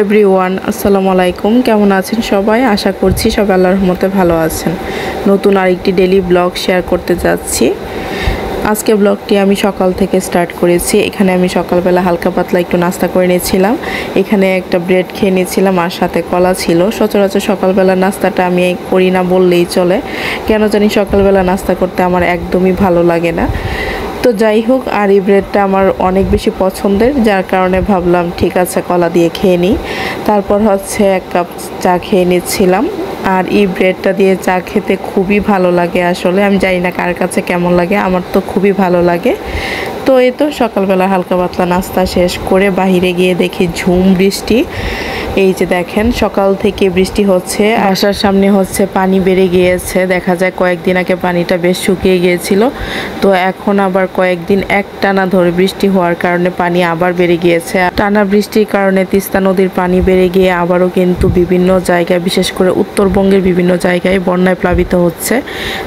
Everyone আসসালামু আলাইকুম। কেমন আছেন সবাই? আশা করছি সবাই আল্লাহর রহমতে ভালো আছেন। নতুন আরেকটি ডেইলি ব্লগ শেয়ার করতে যাচ্ছি। আজকে ব্লগটি আমি সকাল থেকে স্টার্ট করেছি। এখানে আমি সকালবেলা হালকা পাতলা একটু নাস্তা করে নিয়েছিলাম। এখানে একটা ব্রেড খেয়ে নিয়েছিলাম আর সাথে কলা ছিল। সচরাচর সকালবেলা নাস্তাটা আমি করি না বললেই চলে। কেন জানি সকালবেলা নাস্তা করতে আমার একদমই ভালো লাগে না। তো যাই হোক, আর এই ব্রেডটা আমার অনেক বেশি পছন্দের, যার কারণে ভাবলাম ঠিক আছে কলা দিয়ে খেয়ে নিই। তারপর হচ্ছে 1 কাপ চা খেয়ে নিচ্ছিলাম। আর এই ব্রেডটা দিয়ে চা খেতে খুবই ভালো লাগে। আসলে আমি জানি না কার কাছে কেমন লাগে, আমার তো খুবই ভালো লাগে। তো এই তো সকালবেলা হালকা পাতলা নাস্তা শেষ করে বাহিরে গিয়ে দেখি ঝুম বৃষ্টি। এই যে দেখেন সকাল থেকে বৃষ্টি হচ্ছে। বাসার সামনে হচ্ছে পানি বেড়ে গিয়েছে। দেখা যায় কয়েকদিন আগে পানিটা বেশ শুকিয়ে গিয়েছিল, তো এখন আবার কয়েকদিন একটানা ধরে বৃষ্টি হওয়ার কারণে পানি আবার বেড়ে গিয়েছে। টানা বৃষ্টির কারণে তিস্তা নদীর পানি বেড়ে গিয়ে আবারও কিন্তু বিভিন্ন জায়গায়, বিশেষ করে উত্তরবঙ্গের বিভিন্ন জায়গায় বন্যায় প্লাবিত হচ্ছে।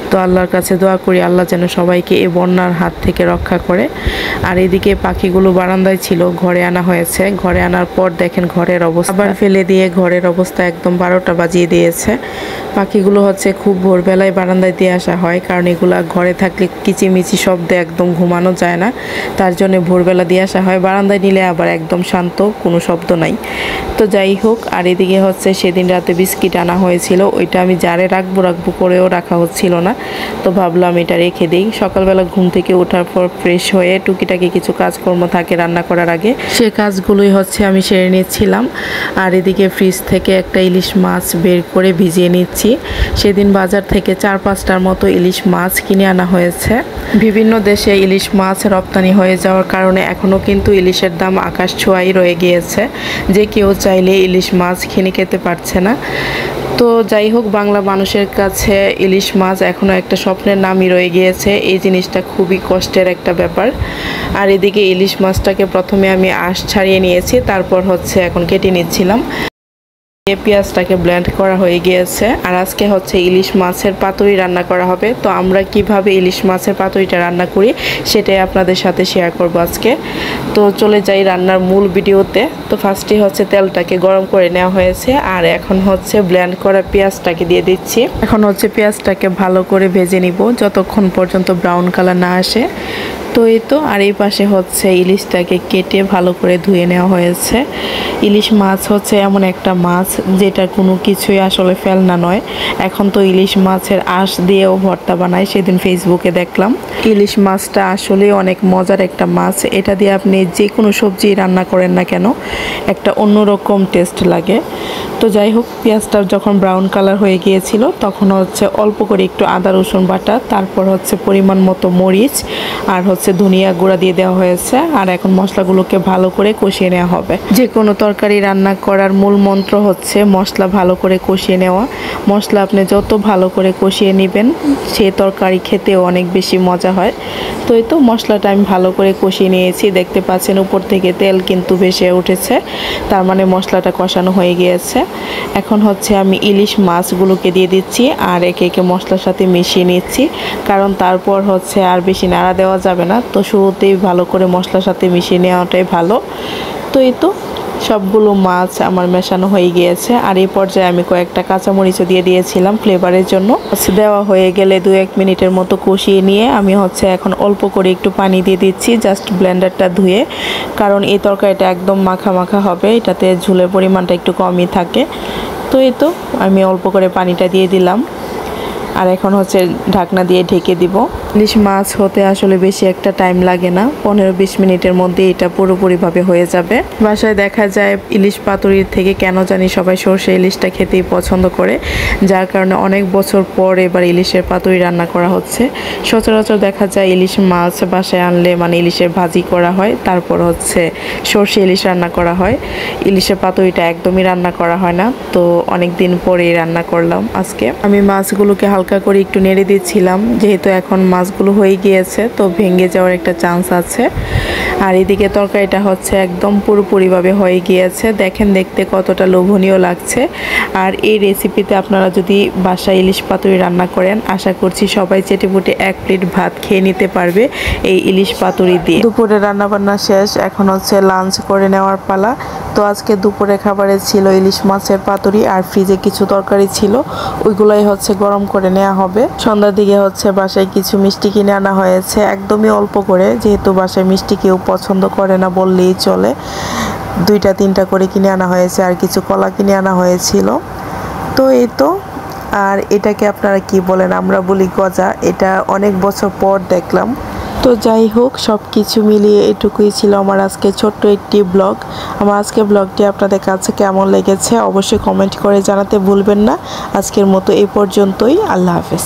তো আল্লাহর কাছে দোয়া করি আল্লাহ যেন সবাইকে এই বন্যার হাত থেকে রক্ষা করে। আর এদিকে পাখিগুলো বারান্দায় ছিল, ঘরে আনা হয়েছে। ঘরে আনার পর দেখেন ঘরের অবস্থা, আবার ফেলে দিয়ে ঘরের অবস্থা একদম 12টা বাজিয়ে দিয়েছে। পাখিগুলো হচ্ছে খুব ভোরবেলায় বারান্দায় দিয়ে আসা হয়, কারণ এগুলা ঘরে থাকলে কিচিমিচি শব্দে একদম ঘুমানো যায় না, তার জন্য ভোরবেলা দিয়ে আসা হয়। বারান্দায় নিলে আবার একদম শান্ত, কোনো শব্দ নাই। তো যাই হোক, আর এদিকে হচ্ছে সেদিন রাতে বিস্কিট আনা হয়েছিল, ওইটা আমি জারে রাখবো করেও রাখা হচ্ছিল না, তো ভাবলাম এটা রেখে দিই। সকালবেলা ঘুম থেকে ওঠার পর ফ্রেশ হয়ে টুকিটাকি কিছু কাজকর্ম থাকে রান্না করার আগে, সে কাজগুলোই হচ্ছে আমি সেরে নিচ্ছিলাম। আর এদিকে ফ্রিজ থেকে একটা ইলিশ মাছ বের করে ভিজিয়ে নিচ্ছি। সেদিন বাজার থেকে 4-5টার মতো ইলিশ মাছ কিনে আনা হয়েছে। বিভিন্ন দেশে ইলিশ মাছ রপ্তানি হয়ে যাওয়ার কারণে এখনও কিন্তু ইলিশের দাম আকাশ ছোঁয়াই রয়ে গিয়েছে, যে কেউ চাইলে ইলিশ মাছ কিনে খেতে পারছে না। তো যাই হোক, বাংলা মানুষের কাছে ইলিশ মাছ এখনও একটা স্বপ্নের নামই রয়ে গিয়েছে। এই জিনিসটা খুবই কষ্টের একটা ব্যাপার। আর এদিকে ইলিশ মাছটাকে প্রথমে আমি আঁশ ছাড়িয়ে নিয়েছি, তারপর হচ্ছে এখন কেটে নিচ্ছিলাম। পেঁয়াজটাকে ব্লেন্ড করা হয়ে গিয়েছে। আর আজকে হচ্ছে ইলিশ মাছের পাতুরি রান্না করা হবে। তো আমরা কিভাবে ইলিশ মাছের পাতুরিটা রান্না করি সেটাই আপনাদের সাথে শেয়ার করব আজকে। তো চলে যাই রান্নার মূল ভিডিওতে। তো ফার্স্টে হচ্ছে তেলটাকে গরম করে নেওয়া হয়েছে, আর এখন হচ্ছে ব্লেন্ড করা পেঁয়াজটাকে দিয়ে দিচ্ছি। এখন হচ্ছে পেঁয়াজটাকে ভালো করে ভেজে নিব যতক্ষণ পর্যন্ত ব্রাউন কালার না আসে। তো এই তো, আর এই পাশে হচ্ছে ইলিশটাকে কেটে ভালো করে ধুয়ে নেওয়া হয়েছে। ইলিশ মাছ হচ্ছে এমন একটা মাছ যেটা কোনো কিছুই আসলে ফেলনা নয়। এখন তো ইলিশ মাছের আঁশ দিয়েও ভর্তা বানায়, সেদিন ফেসবুকে দেখলাম। ইলিশ মাছটা আসলে অনেক মজার একটা মাছ। এটা দিয়ে আপনি যে কোনো সবজি রান্না করেন না কেন, একটা অন্যরকম টেস্ট লাগে। তো যাই হোক, পেঁয়াজটা যখন ব্রাউন কালার হয়ে গিয়েছিল তখন হচ্ছে অল্প করে একটু আদা রসুন বাটা, তারপর হচ্ছে পরিমাণ মতো মরিচ আর হচ্ছে ধনিয়া গুঁড়া দিয়ে দেওয়া হয়েছে। আর এখন মশলাগুলোকে ভালো করে কষিয়ে নেওয়া হবে। যে কোনো তরকারি রান্না করার মূল মন্ত্র হচ্ছে মশলা ভালো করে কষিয়ে নেওয়া। মশলা আপনি যত ভালো করে কষিয়ে নেবেন সে তরকারি খেতেও অনেক বেশি মজা হয়। তো এই তো মশলাটা আমি ভালো করে কষিয়ে নিয়েছি। দেখতে পাচ্ছেন উপর থেকে তেল কিন্তু ভেসে উঠেছে, তার মানে মশলাটা কষানো হয়ে গিয়েছে। এখন হচ্ছে আমি ইলিশ মাছগুলোকে দিয়ে দিচ্ছি আর একে একে মশলার সাথে মিশিয়ে নিচ্ছি, কারণ তারপর হচ্ছে আর বেশি নাড়া দেওয়া যাবে না। তো শুরুতেই ভালো করে মশলার সাথে মিশিয়ে নেওয়াটাই ভালো। তো এই তো সবগুলো মাছ আমার মেশানো হয়ে গিয়েছে। আর এই পর্যায়ে আমি কয়েকটা কাঁচামরিচও দিয়ে দিয়েছিলাম ফ্লেভারের জন্য। দেওয়া হয়ে গেলে 2-1 মিনিটের মতো কষিয়ে নিয়ে আমি হচ্ছে এখন অল্প করে একটু পানি দিয়ে দিচ্ছি, জাস্ট ব্লেন্ডারটা ধুয়ে, কারণ এই তরকারিটা একদম মাখা মাখা হবে, এটাতে ঝোলের পরিমাণটা একটু কমই থাকে। তো এই তো আমি অল্প করে পানিটা দিয়ে দিলাম, আর এখন হচ্ছে ঢাকনা দিয়ে ঢেকে দিব। ইলিশ মাছ হতে আসলে বেশি একটা টাইম লাগে না, 15-20 মিনিটের মধ্যে এটা পুরোপুরিভাবে হয়ে যাবে। বাসায় দেখা যায় ইলিশ পাতুরির থেকে কেন জানি সবাই সরষে ইলিশটা খেতেই পছন্দ করে, যার কারণে অনেক বছর পর এবার ইলিশের পাতুরি রান্না করা হচ্ছে। সচরাচর দেখা যায় ইলিশ মাছ বাসায় আনলে মানে ইলিশের ভাজি করা হয়, তারপর হচ্ছে সরষে ইলিশ রান্না করা হয়। ইলিশের পাতুরিটা একদমই রান্না করা হয় না। তো অনেক দিন পরেই রান্না করলাম আজকে। আমি মাছগুলোকে হালকা করে একটু নেড়ে দিচ্ছিলাম, যেহেতু এখন মাছগুলো হয়ে গিয়েছে তো ভেঙে যাওয়ার একটা চান্স আছে। আর এদিকে তরকারিটা হচ্ছে একদম পুরোপুরিভাবে হয়ে গিয়েছে। দেখেন দেখতে কতটা লোভনীয় লাগছে। আর এই রেসিপিতে আপনারা যদি বাসায় ইলিশ পাতুরি রান্না করেন, আশা করছি সবাই চেটেপুটে 1 প্লেট ভাত খেয়ে নিতে পারবে এই ইলিশ পাতুরি দিয়ে। দুপুরে রান্নাবান্না শেষ, এখন হচ্ছে লাঞ্চ করে নেওয়ার পালা। তো তো আজকে দুপুরে খাবারে ছিল ইলিশ মাছের পাতুরি আর ফ্রিজে কিছু তরকারি ছিল, ওইগুলাই হচ্ছে গরম করে নেওয়া হবে। সন্ধ্যার দিকে হচ্ছে বাসায় কিছু মিষ্টি কিনে আনা হয়েছে, একদমই অল্প করে, যেহেতু বাসায় মিষ্টি কেউ পছন্দ করে না বললেই চলে। 2-3টা করে কিনে আনা হয়েছে, আর কিছু কলা কিনে আনা হয়েছিল। তো এই তো, আর এটাকে আপনারা কি বলেন, আমরা বলি গজা। এটা অনেক বছর পর দেখলাম। তো যাই হোক, সব কিছু মিলিয়ে এটুকুই ছিল আমার আজকে ছোট্ট একটি ব্লগ। আমার আজকের ব্লগটি আপনাদের কাছে কেমন লেগেছে অবশ্যই কমেন্ট করে জানাতে ভুলবেন না। আজকের মতো এই পর্যন্তই। আল্লাহ হাফেজ।